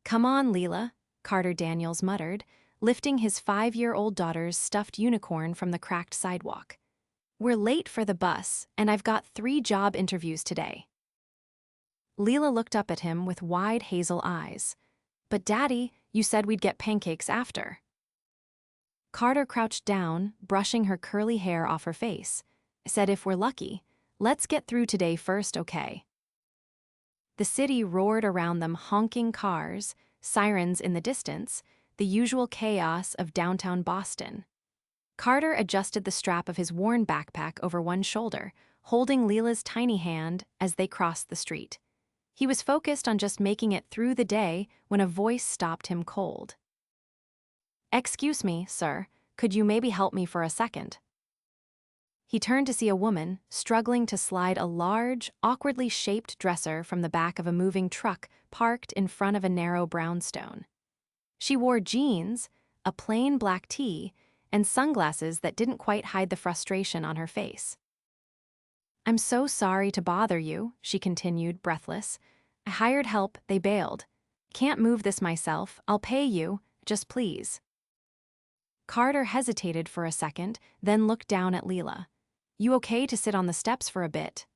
Come on, Lila, Carter Daniels muttered, lifting his 5-year-old daughter's stuffed unicorn from the cracked sidewalk. We're late for the bus, and I've got 3 job interviews today. Lila looked up at him with wide hazel eyes. But Daddy, you said we'd get pancakes after. Carter crouched down, brushing her curly hair off her face. Said if we're lucky, let's get through today first, okay? The city roared around them, honking cars, sirens in the distance, the usual chaos of downtown Boston. Carter adjusted the strap of his worn backpack over one shoulder, holding Lila's tiny hand as they crossed the street. He was focused on just making it through the day when a voice stopped him cold. "Excuse me, sir, could you maybe help me for a second?" He turned to see a woman struggling to slide a large, awkwardly shaped dresser from the back of a moving truck parked in front of a narrow brownstone. She wore jeans, a plain black tee, and sunglasses that didn't quite hide the frustration on her face. "I'm so sorry to bother you," she continued, breathless. "I hired help, they bailed. Can't move this myself, I'll pay you, just please." Carter hesitated for a second, then looked down at Lila. "You okay to sit on the steps for a bit?"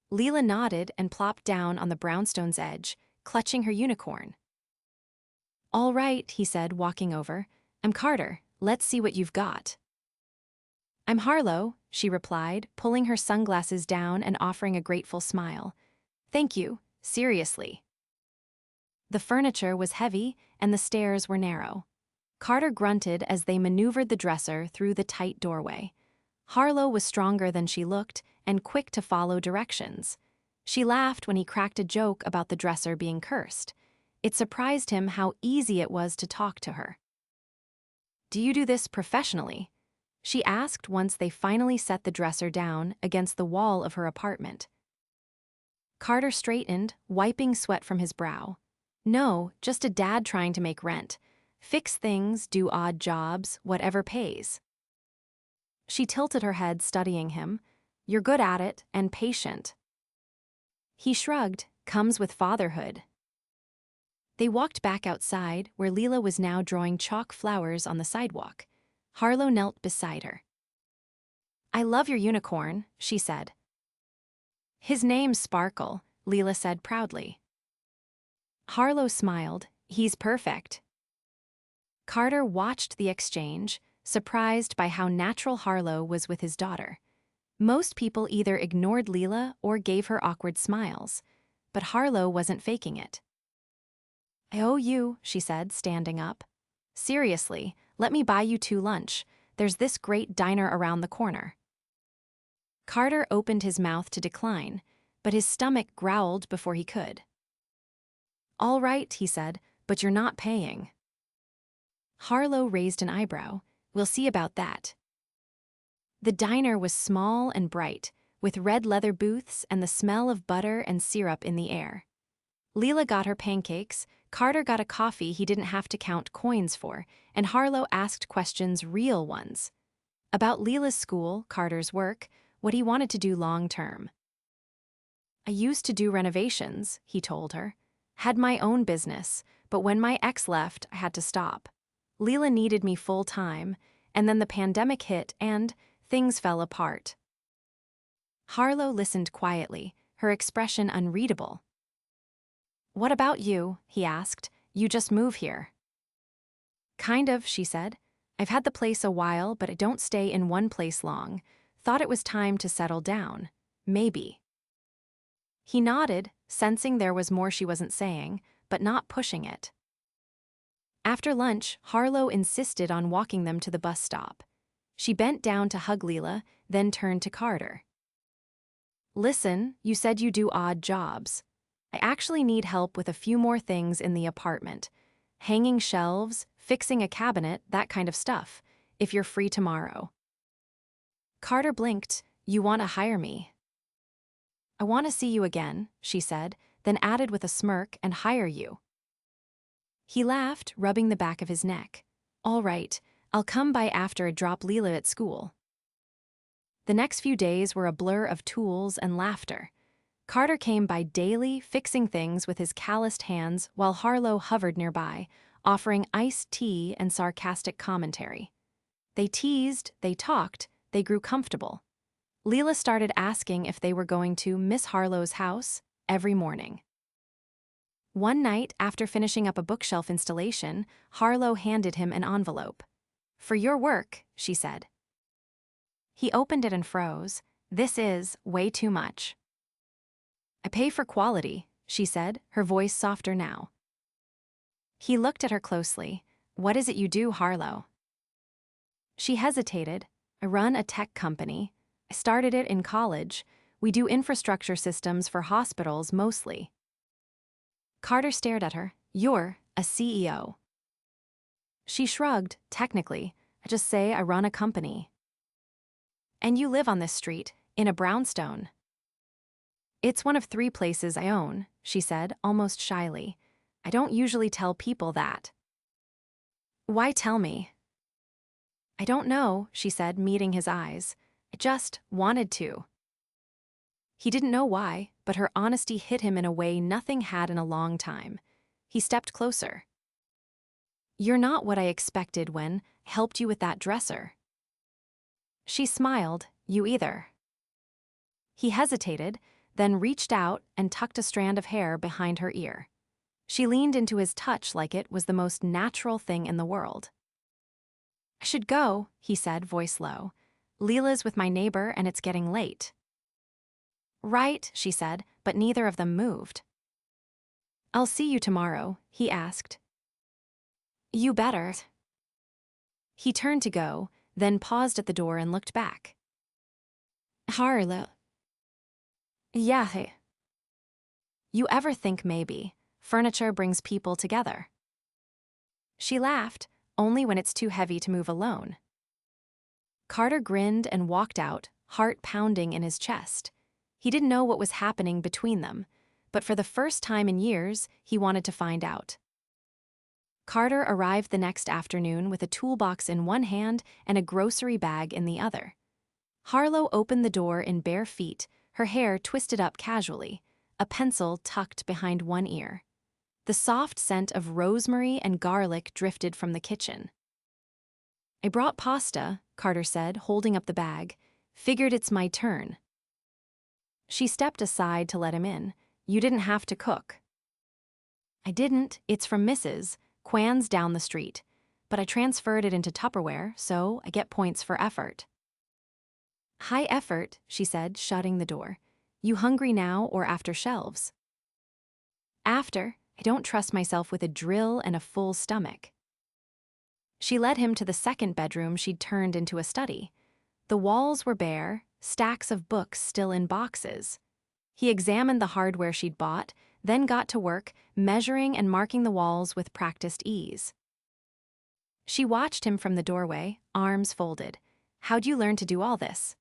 Lila nodded and plopped down on the brownstone's edge, clutching her unicorn. "All right," he said, walking over. "I'm Carter, let's see what you've got." "I'm Harlow," she replied, pulling her sunglasses down and offering a grateful smile. "Thank you, seriously." The furniture was heavy and the stairs were narrow. Carter grunted as they maneuvered the dresser through the tight doorway. Harlow was stronger than she looked and quick to follow directions. She laughed when he cracked a joke about the dresser being cursed. It surprised him how easy it was to talk to her. "Do you do this professionally?" she asked once they finally set the dresser down against the wall of her apartment. Carter straightened, wiping sweat from his brow. "No, just a dad trying to make rent. Fix things, do odd jobs, whatever pays." She tilted her head, studying him. "You're good at it, and patient." He shrugged. "Comes with fatherhood." They walked back outside, where Lila was now drawing chalk flowers on the sidewalk. Harlow knelt beside her. "I love your unicorn," she said. "His name's Sparkle," Lila said proudly. Harlow smiled. "He's perfect." Carter watched the exchange, surprised by how natural Harlow was with his daughter. Most people either ignored Lila or gave her awkward smiles, but Harlow wasn't faking it. "I owe you," she said, standing up. "Seriously, let me buy you 2 lunch. There's this great diner around the corner." Carter opened his mouth to decline, but his stomach growled before he could. "All right," he said, "but you're not paying." Harlow raised an eyebrow. "We'll see about that." The diner was small and bright, with red leather booths and the smell of butter and syrup in the air. Lila got her pancakes, Carter got a coffee he didn't have to count coins for, and Harlow asked questions, real ones. About Lila's school, Carter's work, what he wanted to do long-term. "I used to do renovations," he told her. "Had my own business, but when my ex left, I had to stop. Lila needed me full-time, and then the pandemic hit and things fell apart." Harlow listened quietly, her expression unreadable. "What about you?" he asked. "You just move here." "Kind of," she said. "I've had the place a while, but I don't stay in one place long. Thought it was time to settle down. Maybe." He nodded, sensing there was more she wasn't saying, but not pushing it. After lunch, Harlow insisted on walking them to the bus stop. She bent down to hug Lila, then turned to Carter. "Listen, you said you do odd jobs. I actually need help with a few more things in the apartment. Hanging shelves, fixing a cabinet, that kind of stuff, if you're free tomorrow." Carter blinked. "You want to hire me?" "I want to see you again," she said, then added with a smirk, "and hire you." He laughed, rubbing the back of his neck. "All right, I'll come by after I drop Lila at school." The next few days were a blur of tools and laughter. Carter came by daily, fixing things with his calloused hands while Harlow hovered nearby, offering iced tea and sarcastic commentary. They teased, they talked, they grew comfortable. Lila started asking if they were going to Miss Harlow's house every morning. One night, after finishing up a bookshelf installation, Harlow handed him an envelope. "For your work," she said. He opened it and froze. "This is way too much." "I pay for quality," she said, her voice softer now. He looked at her closely. "What is it you do, Harlow?" She hesitated. "I run a tech company. I started it in college. We do infrastructure systems for hospitals mostly." Carter stared at her. "You're a CEO." She shrugged. "Technically, I just say I run a company." "And you live on this street, in a brownstone." "It's one of 3 places I own," she said, almost shyly. "I don't usually tell people that." "Why tell me?" "I don't know," she said, meeting his eyes. "I just wanted to." He didn't know why, but her honesty hit him in a way nothing had in a long time. He stepped closer. "You're not what I expected when I helped you with that dresser." She smiled. "You either." He hesitated, then reached out and tucked a strand of hair behind her ear. She leaned into his touch like it was the most natural thing in the world. "I should go," he said, voice low. "Lila's with my neighbor and it's getting late." "Right," she said, but neither of them moved. "I'll see you tomorrow," he asked. "You better." He turned to go, then paused at the door and looked back. "Harlow." "Yeah. You ever think maybe furniture brings people together?" She laughed, "Only when it's too heavy to move alone." Carter grinned and walked out, heart pounding in his chest. He didn't know what was happening between them, but for the first time in years, he wanted to find out. Carter arrived the next afternoon with a toolbox in one hand and a grocery bag in the other. Harlow opened the door in bare feet, her hair twisted up casually, a pencil tucked behind one ear. The soft scent of rosemary and garlic drifted from the kitchen. "I brought pasta," Carter said, holding up the bag. "Figured it's my turn." She stepped aside to let him in. "You didn't have to cook." "I didn't. It's from Mrs. Quan's down the street. But I transferred it into Tupperware, so I get points for effort." "High effort," she said, shutting the door. "You hungry now or after shelves?" "After. I don't trust myself with a drill and a full stomach." She led him to the second bedroom she'd turned into a study. The walls were bare, stacks of books still in boxes. He examined the hardware she'd bought, then got to work, measuring and marking the walls with practiced ease. She watched him from the doorway, arms folded. "How'd you learn to do all this?"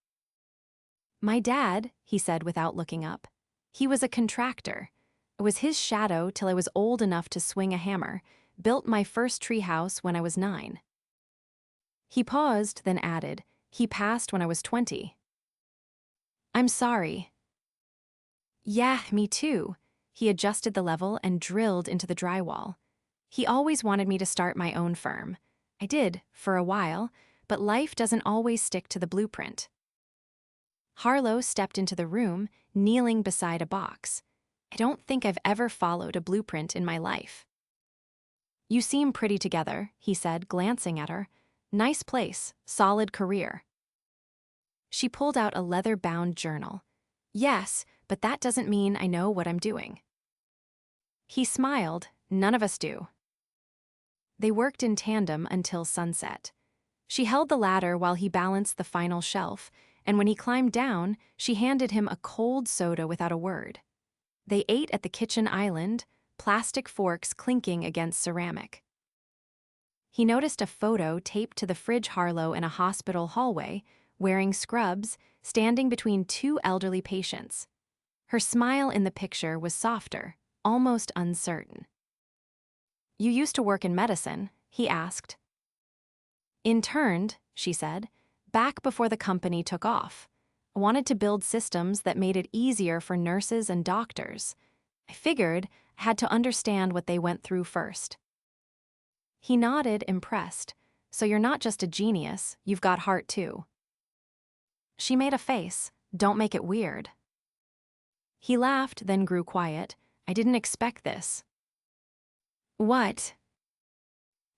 "My dad," he said without looking up. "He was a contractor. I was his shadow till I was old enough to swing a hammer. Built my first treehouse when I was 9. He paused, then added, "He passed when I was 20. "I'm sorry." "Yeah, me too." He adjusted the level and drilled into the drywall. "He always wanted me to start my own firm. I did, for a while, but life doesn't always stick to the blueprint." Harlow stepped into the room, kneeling beside a box. "I don't think I've ever followed a blueprint in my life." "You seem pretty together," he said, glancing at her. "Nice place, solid career." She pulled out a leather-bound journal. "Yes, but that doesn't mean I know what I'm doing." He smiled. "None of us do." They worked in tandem until sunset. She held the ladder while he balanced the final shelf, and when he climbed down, she handed him a cold soda without a word. They ate at the kitchen island, plastic forks clinking against ceramic. He noticed a photo taped to the fridge Harlow in a hospital hallway, wearing scrubs, standing between 2 elderly patients. Her smile in the picture was softer, almost uncertain. "You used to work in medicine?" he asked. "Interned," she said, "back before the company took off. wanted to build systems that made it easier for nurses and doctors. I figured I had to understand what they went through first. He nodded, impressed. So you're not just a genius, you've got heart too. She made a face. Don't make it weird. He laughed, then grew quiet. I didn't expect this. What?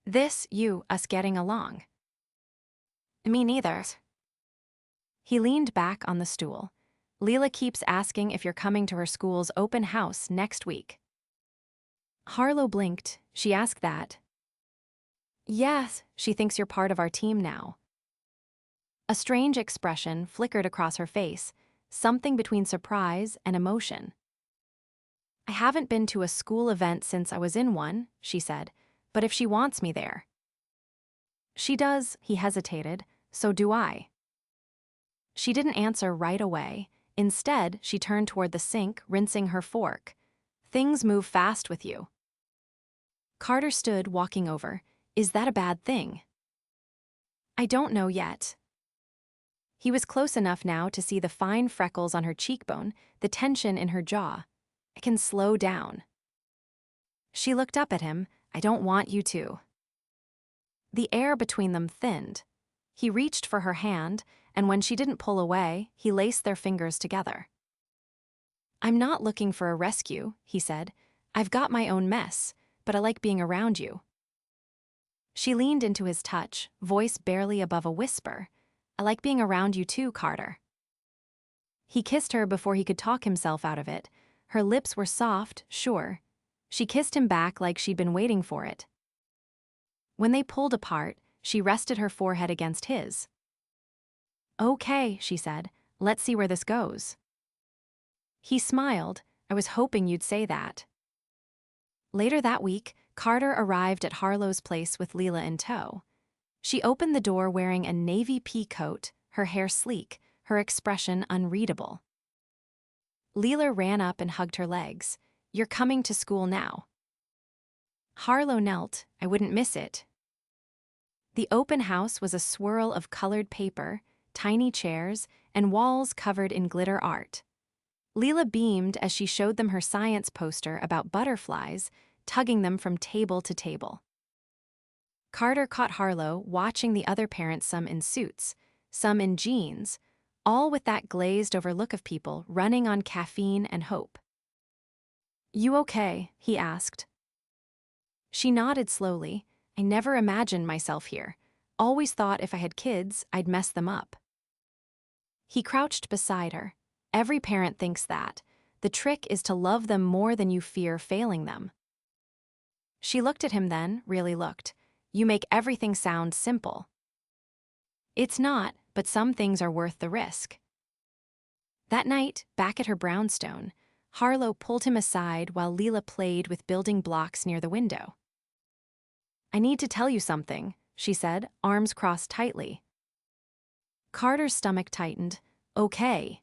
Us getting along. Me neither. He leaned back on the stool. Lila keeps asking if you're coming to her school's open house next week. Harlow blinked. She asked that. Yes, she thinks you're part of our team now. A strange expression flickered across her face, something between surprise and emotion. I haven't been to a school event since I was in one, she said, but if she wants me there. She does, he hesitated, so do I. She didn't answer right away. Instead, she turned toward the sink, rinsing her fork. Things move fast with you. Carter stood, walking over. Is that a bad thing? I don't know yet. He was close enough now to see the fine freckles on her cheekbone, the tension in her jaw. I can slow down. She looked up at him. I don't want you to. The air between them thinned. He reached for her hand, and when she didn't pull away, he laced their fingers together. I'm not looking for a rescue, he said. I've got my own mess, but I like being around you. She leaned into his touch, voice barely above a whisper. I like being around you too, Carter. He kissed her before he could talk himself out of it. Her lips were soft, sure. She kissed him back like she'd been waiting for it. When they pulled apart, she rested her forehead against his. Okay, she said. Let's see where this goes. He smiled. I was hoping you'd say that. Later that week, Carter arrived at Harlow's place with Lila in tow. She opened the door wearing a navy pea coat, her hair sleek, her expression unreadable. Lila ran up and hugged her legs. You're coming to school now. Harlow knelt. I wouldn't miss it. The open house was a swirl of colored paper, tiny chairs, and walls covered in glitter art. Lila beamed as she showed them her science poster about butterflies, tugging them from table to table. Carter caught Harlow watching the other parents, some in suits, some in jeans, all with that glazed-over look of people running on caffeine and hope. You okay? He asked. She nodded slowly. I never imagined myself here. Always thought if I had kids, I'd mess them up. He crouched beside her. Every parent thinks that. The trick is to love them more than you fear failing them. She looked at him then, really looked. You make everything sound simple. It's not, but some things are worth the risk. That night, back at her brownstone, Harlow pulled him aside while Lila played with building blocks near the window. I need to tell you something, she said, arms crossed tightly. Carter's stomach tightened. Okay.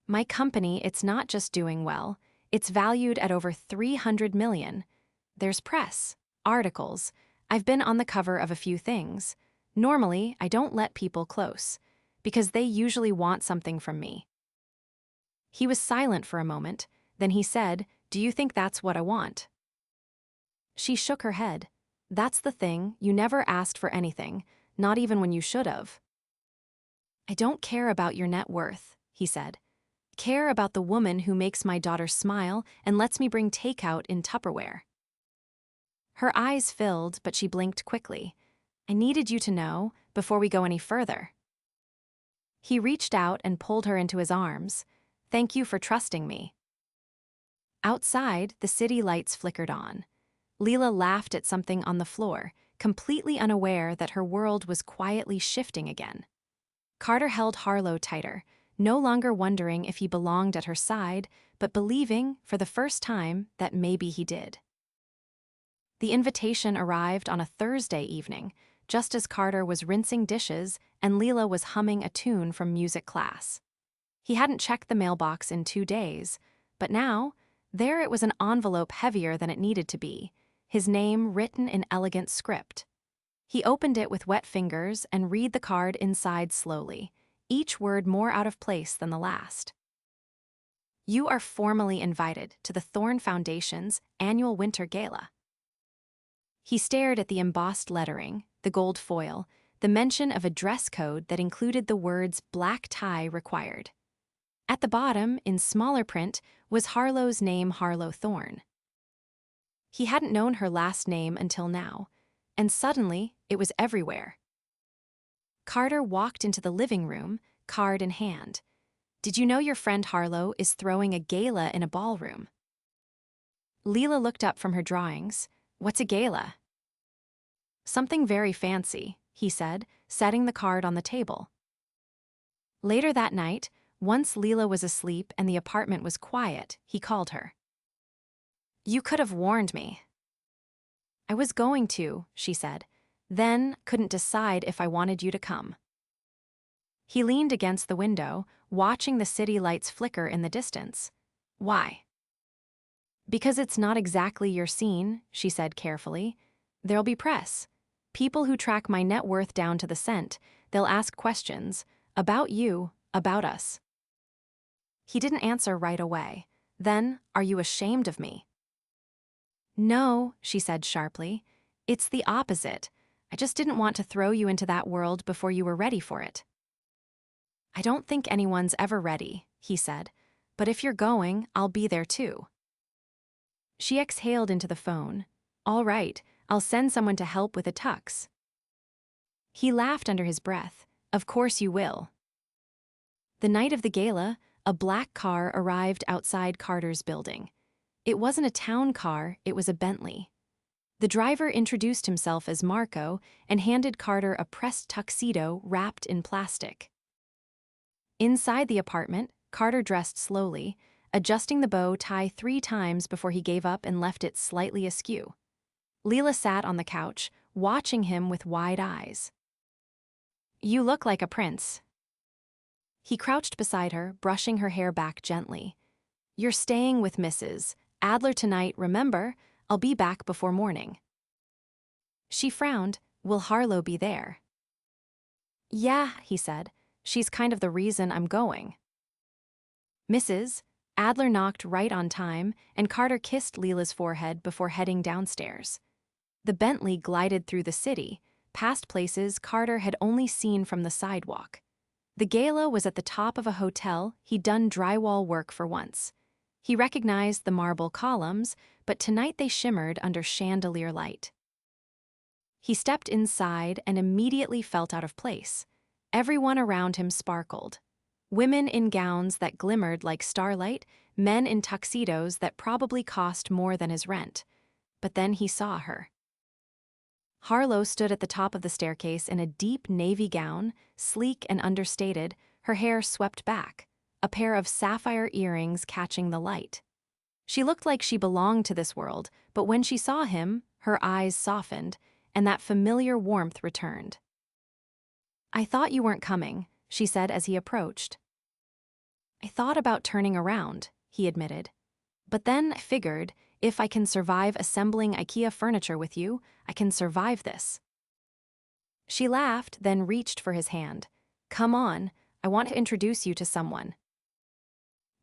My company, it's not just doing well, it's valued at over 300 million. There's press, articles. I've been on the cover of a few things. Normally, I don't let people close, because they usually want something from me. He was silent for a moment, then he said, Do you think that's what I want? She shook her head. That's the thing, you never asked for anything, not even when you should have. I don't care about your net worth, he said. Care about the woman who makes my daughter smile and lets me bring takeout in Tupperware. Her eyes filled, but she blinked quickly. I needed you to know, before we go any further. He reached out and pulled her into his arms. Thank you for trusting me. Outside, the city lights flickered on. Lila laughed at something on the floor, completely unaware that her world was quietly shifting again. Carter held Harlow tighter, no longer wondering if he belonged at her side, but believing, for the first time, that maybe he did. The invitation arrived on a Thursday evening, just as Carter was rinsing dishes and Lila was humming a tune from music class. He hadn't checked the mailbox in 2 days, but now, there it was, an envelope heavier than it needed to be, his name written in elegant script. He opened it with wet fingers and read the card inside slowly. each word more out of place than the last. You are formally invited to the Thorn Foundation's annual winter gala. He stared at the embossed lettering, the gold foil, the mention of a dress code that included the words black tie required. At the bottom, in smaller print, was Harlow's name, Harlow Thorn. He hadn't known her last name until now, and suddenly it was everywhere. Carter walked into the living room, card in hand. Did you know your friend Harlow is throwing a gala in a ballroom? Lila looked up from her drawings. What's a gala? Something very fancy, he said, setting the card on the table. Later that night, once Lila was asleep and the apartment was quiet, he called her. You could have warned me. I was going to, she said, then couldn't decide if I wanted you to come. He leaned against the window, watching the city lights flicker in the distance. Why? Because it's not exactly your scene, she said carefully. There'll be press. People who track my net worth down to the cent. They'll ask questions. About you, about us. He didn't answer right away. Then, are you ashamed of me? No, she said sharply. It's the opposite. I just didn't want to throw you into that world before you were ready for it. I don't think anyone's ever ready, he said. But if you're going, I'll be there too. She exhaled into the phone. All right, I'll send someone to help with a tux. He laughed under his breath. Of course you will. The night of the gala, a black car arrived outside Carter's building. It wasn't a town car, it was a Bentley. The driver introduced himself as Marco and handed Carter a pressed tuxedo wrapped in plastic. Inside the apartment, Carter dressed slowly, adjusting the bow tie 3 times before he gave up and left it slightly askew. Lila sat on the couch, watching him with wide eyes. You look like a prince. He crouched beside her, brushing her hair back gently. You're staying with Mrs. Adler tonight, remember? I'll be back before morning. She frowned. Will Harlow be there? Yeah, he said. She's kind of the reason I'm going. Mrs. Adler knocked right on time, and Carter kissed Lila's forehead before heading downstairs. The Bentley glided through the city, past places Carter had only seen from the sidewalk. The gala was at the top of a hotel he'd done drywall work for once. He recognized the marble columns, but tonight they shimmered under chandelier light. He stepped inside and immediately felt out of place. Everyone around him sparkled. Women in gowns that glimmered like starlight, men in tuxedos that probably cost more than his rent. But then he saw her. Harlow stood at the top of the staircase in a deep navy gown, sleek and understated, her hair swept back, a pair of sapphire earrings catching the light. She looked like she belonged to this world, but when she saw him, her eyes softened, and that familiar warmth returned. I thought you weren't coming, she said as he approached. I thought about turning around, he admitted. But then I figured, if I can survive assembling IKEA furniture with you, I can survive this. She laughed, then reached for his hand. Come on, I want to introduce you to someone.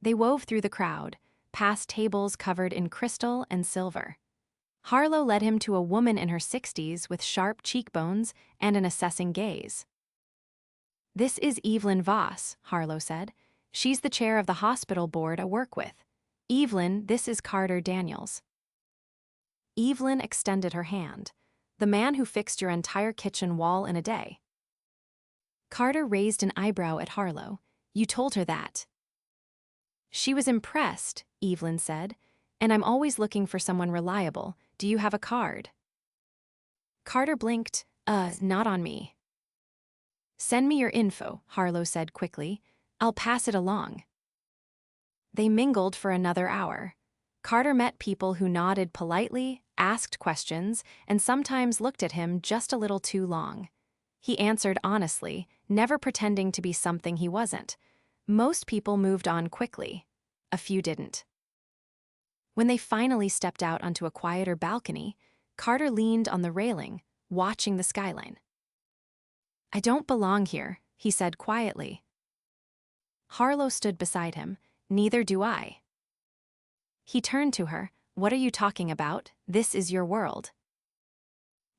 They wove through the crowd, past tables covered in crystal and silver. Harlow led him to a woman in her 60s with sharp cheekbones and an assessing gaze. This is Evelyn Voss, Harlow said. She's the chair of the hospital board I work with. Evelyn, this is Carter Daniels. Evelyn extended her hand. The man who fixed your entire kitchen wall in a day. Carter raised an eyebrow at Harlow. You told her that. She was impressed, Evelyn said, and I'm always looking for someone reliable. Do you have a card? Carter blinked. Not on me. Send me your info, Harlow said quickly. I'll pass it along. They mingled for another hour. Carter met people who nodded politely, asked questions, and sometimes looked at him just a little too long. He answered honestly, never pretending to be something he wasn't. Most people moved on quickly. A few didn't. When they finally stepped out onto a quieter balcony, Carter leaned on the railing, watching the skyline. I don't belong here, he said quietly. Harlow stood beside him. Neither do I. He turned to her. What are you talking about? This is your world.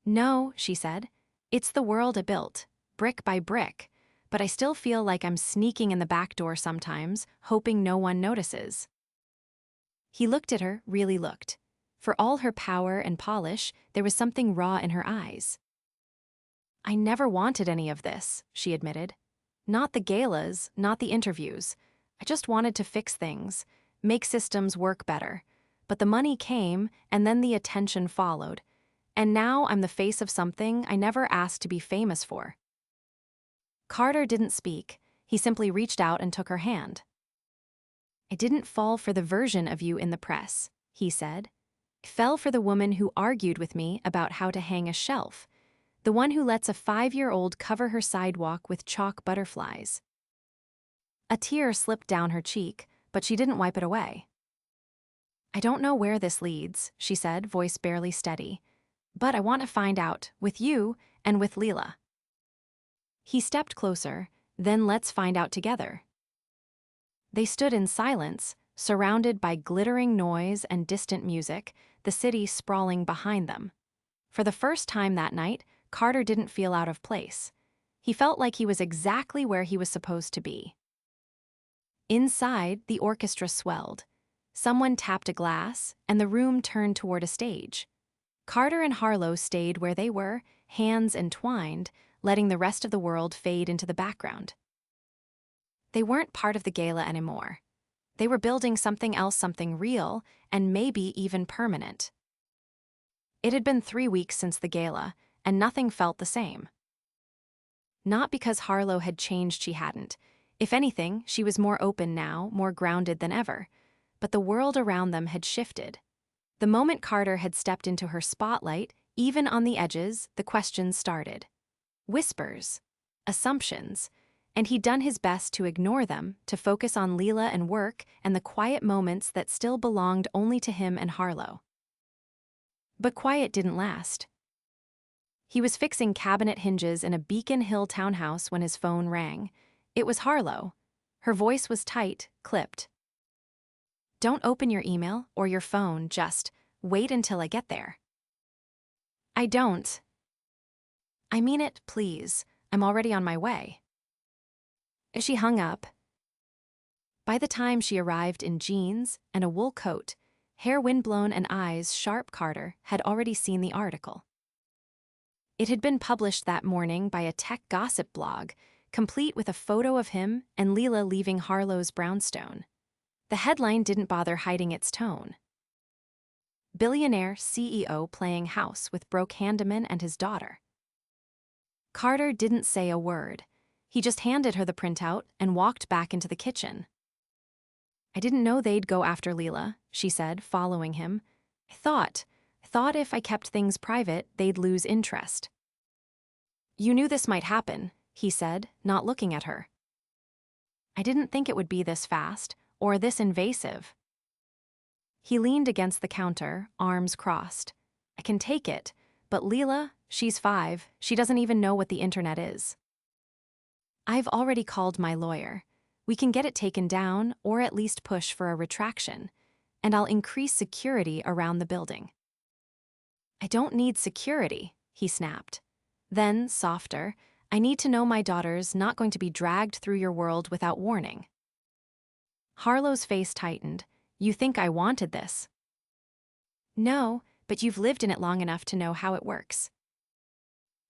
No, she said. It's the world I built, brick by brick, but I still feel like I'm sneaking in the back door sometimes, hoping no one notices. He looked at her, really looked. For all her power and polish, there was something raw in her eyes. I never wanted any of this, she admitted. Not the galas, not the interviews. I just wanted to fix things, make systems work better. But the money came, and then the attention followed. And now I'm the face of something I never asked to be famous for. Carter didn't speak. He simply reached out and took her hand. I didn't fall for the version of you in the press, he said. I fell for the woman who argued with me about how to hang a shelf, the one who lets a 5-year-old cover her sidewalk with chalk butterflies. A tear slipped down her cheek, but she didn't wipe it away. I don't know where this leads, she said, voice barely steady. But I want to find out, with you and with Lila. He stepped closer. Then let's find out together. They stood in silence, surrounded by glittering noise and distant music, the city sprawling behind them. For the first time that night, Carter didn't feel out of place. He felt like he was exactly where he was supposed to be. Inside, the orchestra swelled. Someone tapped a glass, and the room turned toward a stage. Carter and Harlow stayed where they were, hands entwined, letting the rest of the world fade into the background. They weren't part of the gala anymore. They were building something else, something real, and maybe even permanent. It had been 3 weeks since the gala, and nothing felt the same. Not because Harlow had changed, she hadn't. If anything, she was more open now, more grounded than ever. But the world around them had shifted. The moment Carter had stepped into her spotlight, even on the edges, the questions started. Whispers, assumptions, and he'd done his best to ignore them, to focus on Lila and work and the quiet moments that still belonged only to him and Harlow. But quiet didn't last. He was fixing cabinet hinges in a Beacon Hill townhouse when his phone rang. It was Harlow. Her voice was tight, clipped. Don't open your email or your phone, just wait until I get there. I don't. I mean it, please. I'm already on my way. She hung up. By the time she arrived in jeans and a wool coat, hair windblown and eyes sharp, Carter had already seen the article. It had been published that morning by a tech gossip blog, complete with a photo of him and Lila leaving Harlow's brownstone. The headline didn't bother hiding its tone. Billionaire CEO playing house with broke handyman and his daughter. Carter didn't say a word. He just handed her the printout and walked back into the kitchen. I didn't know they'd go after Lila, she said, following him. I thought if I kept things private, they'd lose interest. You knew this might happen, he said, not looking at her. I didn't think it would be this fast, or this invasive. He leaned against the counter, arms crossed. I can take it, but Lila, she's 5, she doesn't even know what the internet is. I've already called my lawyer. We can get it taken down, or at least push for a retraction, and I'll increase security around the building. I don't need security, he snapped. Then, softer, I need to know my daughter's not going to be dragged through your world without warning. Harlow's face tightened. You think I wanted this? No, but you've lived in it long enough to know how it works.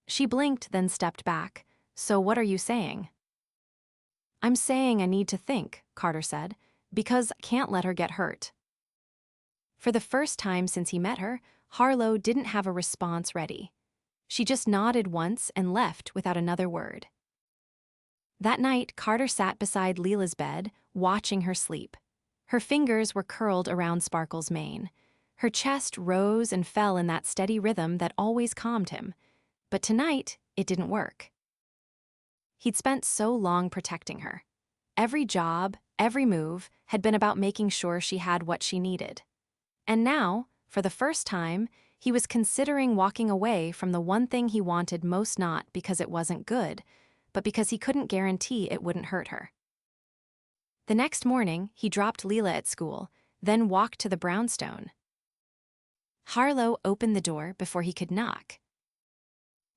She blinked, then stepped back. So what are you saying? I'm saying I need to think, Carter said, because I can't let her get hurt. For the first time since he met her, Harlow didn't have a response ready. She just nodded once and left without another word. That night, Carter sat beside Lila's bed, watching her sleep. Her fingers were curled around Sparkle's mane. Her chest rose and fell in that steady rhythm that always calmed him. But tonight, it didn't work. He'd spent so long protecting her. Every job, every move, had been about making sure she had what she needed. And now, for the first time, he was considering walking away from the one thing he wanted most, not because it wasn't good, but because he couldn't guarantee it wouldn't hurt her. The next morning, he dropped Lila at school, then walked to the brownstone. Harlow opened the door before he could knock.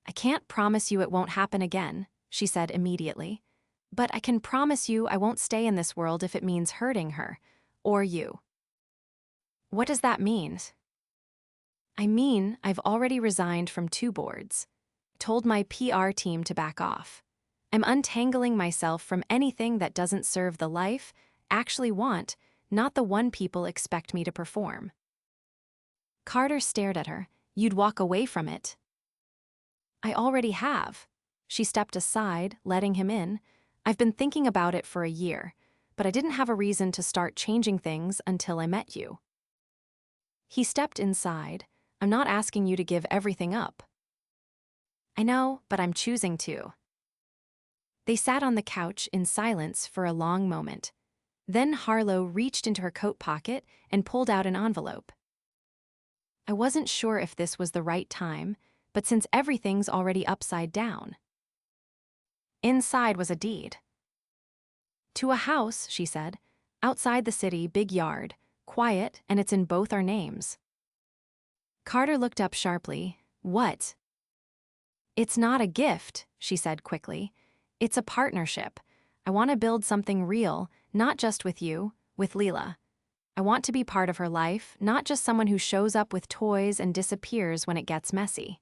"I can't promise you it won't happen again," she said immediately. "But I can promise you I won't stay in this world if it means hurting her. Or you." "What does that mean?" "I mean, I've already resigned from 2 boards. Told my PR team to back off. I'm untangling myself from anything that doesn't serve the life I actually want, not the one people expect me to perform." Carter stared at her. "You'd walk away from it." "I already have." She stepped aside, letting him in. "I've been thinking about it for a year, but I didn't have a reason to start changing things until I met you." He stepped inside. "I'm not asking you to give everything up." "I know, but I'm choosing to." They sat on the couch in silence for a long moment. Then Harlow reached into her coat pocket and pulled out an envelope. "I wasn't sure if this was the right time, but since everything's already upside down." Inside was a deed. "To a house," she said. "Outside the city, big yard, quiet, and it's in both our names." Carter looked up sharply. "What?" "It's not a gift," she said quickly. "It's a partnership. I want to build something real, not just with you, with Lila. I want to be part of her life, not just someone who shows up with toys and disappears when it gets messy."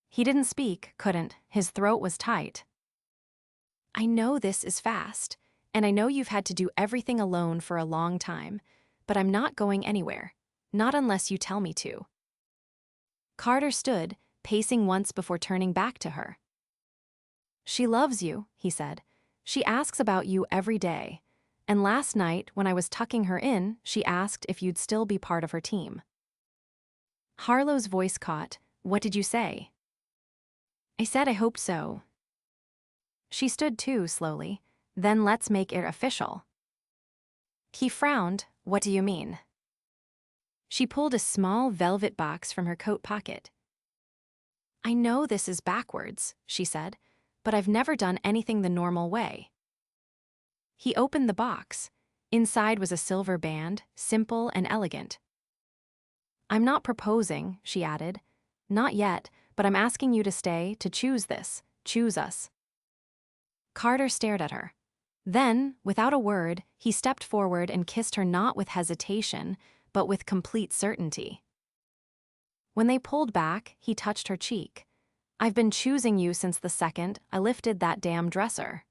He didn't speak, couldn't. His throat was tight. "I know this is fast, and I know you've had to do everything alone for a long time, but I'm not going anywhere. Not unless you tell me to." Carter stood, pacing once before turning back to her. "She loves you," he said. "She asks about you every day. And last night, when I was tucking her in, she asked if you'd still be part of her team." Harlow's voice caught. "What did you say?" "I said I hoped so." She stood too, slowly. "Then let's make it official." He frowned. "What do you mean?" She pulled a small velvet box from her coat pocket. "I know this is backwards," she said, "but I've never done anything the normal way." He opened the box. Inside was a silver band, simple and elegant. "I'm not proposing," she added. "Not yet, but I'm asking you to stay, to choose this. Choose us." Carter stared at her. Then, without a word, he stepped forward and kissed her not with hesitation, but with complete certainty. When they pulled back, he touched her cheek. "I've been choosing you since the second I lifted that damn dresser."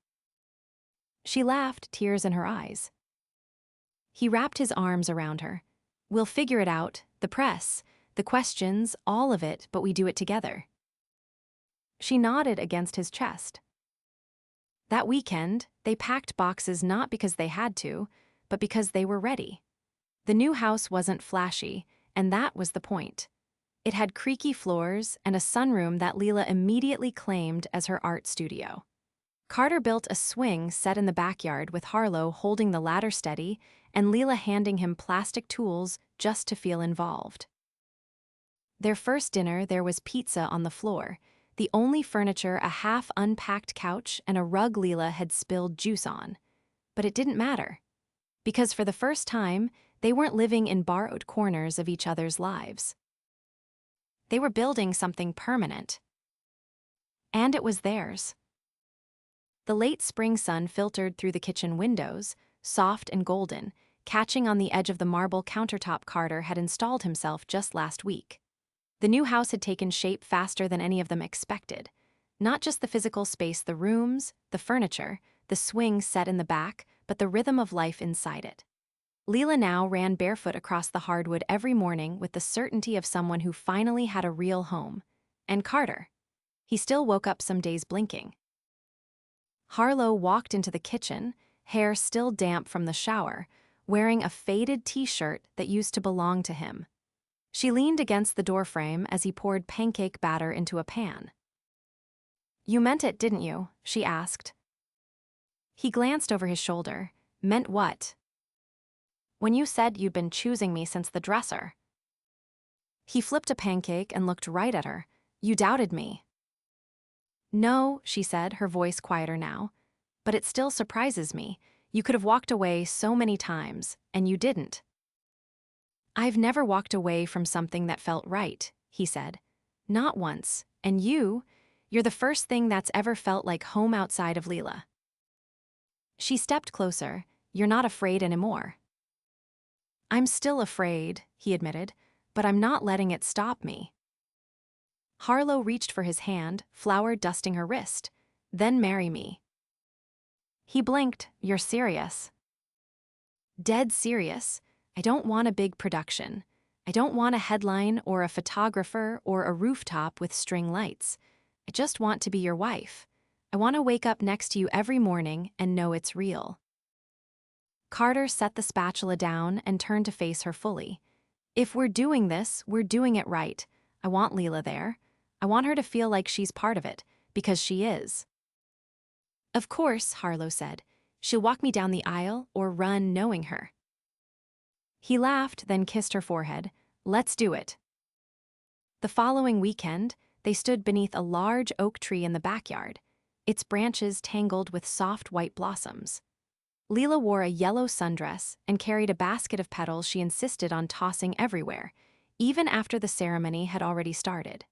She laughed, tears in her eyes. He wrapped his arms around her. "We'll figure it out, the press, the questions, all of it, but we do it together." She nodded against his chest. That weekend, they packed boxes not because they had to, but because they were ready. The new house wasn't flashy, and that was the point. It had creaky floors and a sunroom that Lila immediately claimed as her art studio. Carter built a swing set in the backyard with Harlow holding the ladder steady and Lila handing him plastic tools just to feel involved. Their first dinner, there was pizza on the floor, the only furniture a half-unpacked couch and a rug Lila had spilled juice on. But it didn't matter. Because for the first time, they weren't living in borrowed corners of each other's lives. They were building something permanent. And it was theirs. The late spring sun filtered through the kitchen windows, soft and golden, catching on the edge of the marble countertop Carter had installed himself just last week. The new house had taken shape faster than any of them expected. Not just the physical space, the rooms, the furniture, the swing set in the back, but the rhythm of life inside it. Lila now ran barefoot across the hardwood every morning with the certainty of someone who finally had a real home. And Carter. He still woke up some days blinking. Harlow walked into the kitchen, hair still damp from the shower, wearing a faded t-shirt that used to belong to him. She leaned against the doorframe as he poured pancake batter into a pan. "You meant it, didn't you?" she asked. He glanced over his shoulder. "Meant what?" "When you said you'd been choosing me since the dresser." He flipped a pancake and looked right at her. "You doubted me." "No," she said, her voice quieter now. "But it still surprises me. You could have walked away so many times, and you didn't. I've never walked away from something that felt right, he said. Not once, and you're the first thing that's ever felt like home outside of Lila. She stepped closer. You're not afraid anymore. I'm still afraid, he admitted, but I'm not letting it stop me. Harlow reached for his hand, flour dusting her wrist. Then marry me. He blinked. You're serious? Dead serious. I don't want a big production. I don't want a headline or a photographer or a rooftop with string lights. I just want to be your wife. I want to wake up next to you every morning and know it's real. Carter set the spatula down and turned to face her fully. If we're doing this, we're doing it right. I want Lila there. I want her to feel like she's part of it, because she is. Of course, Harlow said. She'll walk me down the aisle or run knowing her. He laughed, then kissed her forehead. Let's do it. The following weekend, they stood beneath a large oak tree in the backyard, its branches tangled with soft white blossoms. Lila wore a yellow sundress and carried a basket of petals she insisted on tossing everywhere, even after the ceremony had already started.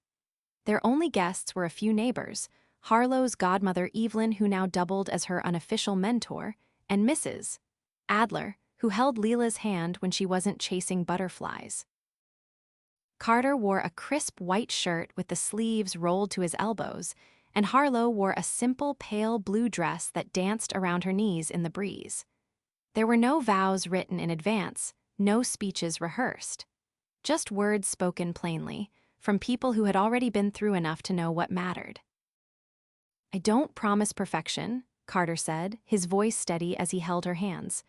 Their only guests were a few neighbors, Harlow's godmother Evelyn, who now doubled as her unofficial mentor, and Mrs. Adler, who held Lila's hand when she wasn't chasing butterflies. Carter wore a crisp white shirt with the sleeves rolled to his elbows, and Harlow wore a simple pale blue dress that danced around her knees in the breeze. There were no vows written in advance, no speeches rehearsed. Just words spoken plainly, from people who had already been through enough to know what mattered. I don't promise perfection, Carter said, his voice steady as he held her hands.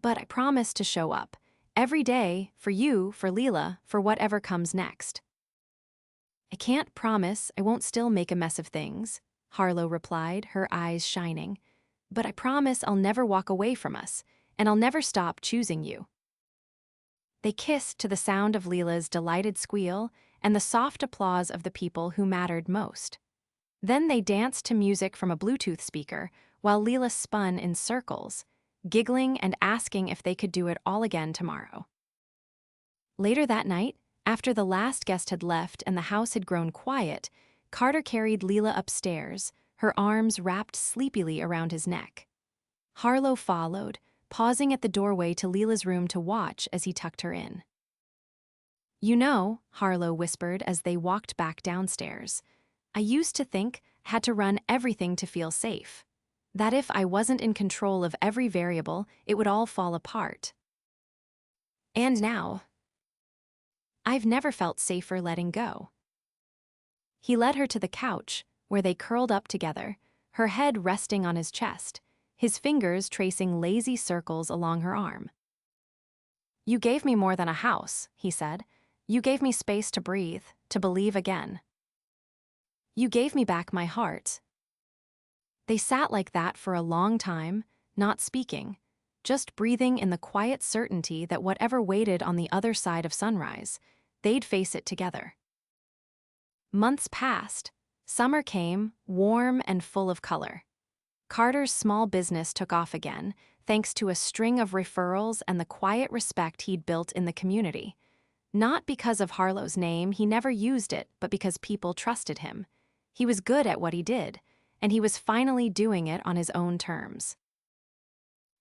But I promise to show up, every day, for you, for Lila, for whatever comes next. I can't promise I won't still make a mess of things, Harlow replied, her eyes shining. But I promise I'll never walk away from us, and I'll never stop choosing you. They kissed to the sound of Lila's delighted squeal and the soft applause of the people who mattered most. Then they danced to music from a Bluetooth speaker while Lila spun in circles, giggling and asking if they could do it all again tomorrow. Later that night, after the last guest had left and the house had grown quiet, Carter carried Lila upstairs, her arms wrapped sleepily around his neck. Harlow followed, pausing at the doorway to Lila's room to watch as he tucked her in. You know, Harlow whispered as they walked back downstairs, I used to think I had to run everything to feel safe. That if I wasn't in control of every variable, it would all fall apart. And now, I've never felt safer letting go. He led her to the couch, where they curled up together, her head resting on his chest, his fingers tracing lazy circles along her arm. You gave me more than a house, he said. You gave me space to breathe, to believe again. You gave me back my heart. They sat like that for a long time, not speaking, just breathing in the quiet certainty that whatever waited on the other side of sunrise, they'd face it together. Months passed. Summer came, warm and full of color. Carter's small business took off again, thanks to a string of referrals and the quiet respect he'd built in the community. Not because of Harlow's name, he never used it, but because people trusted him. He was good at what he did, and he was finally doing it on his own terms.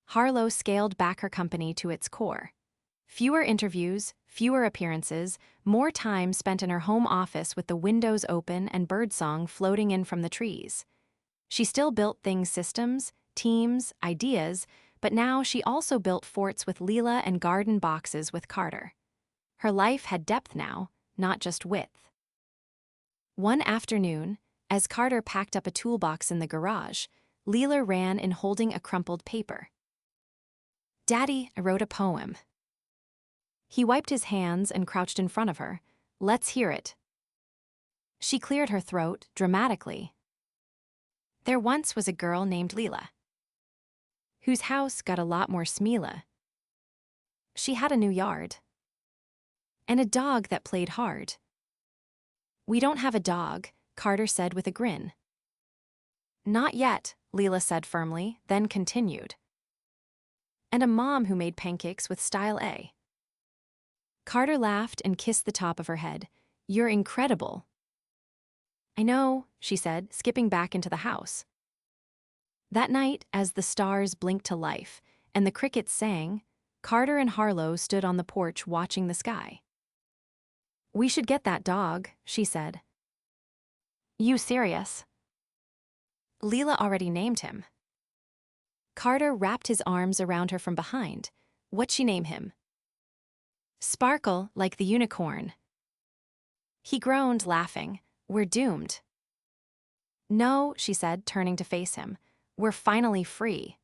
Harlow scaled back her company to its core. Fewer interviews, fewer appearances, more time spent in her home office with the windows open and birdsong floating in from the trees. She still built things, systems, teams, ideas, but now she also built forts with Lila and garden boxes with Carter. Her life had depth now, not just width. One afternoon, as Carter packed up a toolbox in the garage, Lila ran in holding a crumpled paper. Daddy, I wrote a poem. He wiped his hands and crouched in front of her. Let's hear it. She cleared her throat dramatically. There once was a girl named Lila, whose house got a lot more Smila. She had a new yard, and a dog that played hard. We don't have a dog, Carter said with a grin. Not yet, Lila said firmly, then continued. and a mom who made pancakes with style A. Carter laughed and kissed the top of her head. "You're incredible." "I know," she said, skipping back into the house. That night, as the stars blinked to life and the crickets sang, Carter and Harlow stood on the porch watching the sky. "We should get that dog," she said. "You serious?" Lila already named him. Carter wrapped his arms around her from behind. "What'd she name him?" "Sparkle, like the unicorn." He groaned, laughing. "We're doomed." "No," she said, turning to face him. "We're finally free."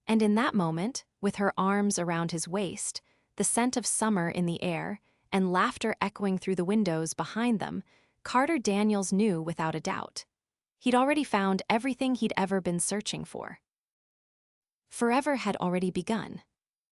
And in that moment, with her arms around his waist, the scent of summer in the air, and laughter echoing through the windows behind them, Carter Daniels knew without a doubt. He'd already found everything he'd ever been searching for. Forever had already begun.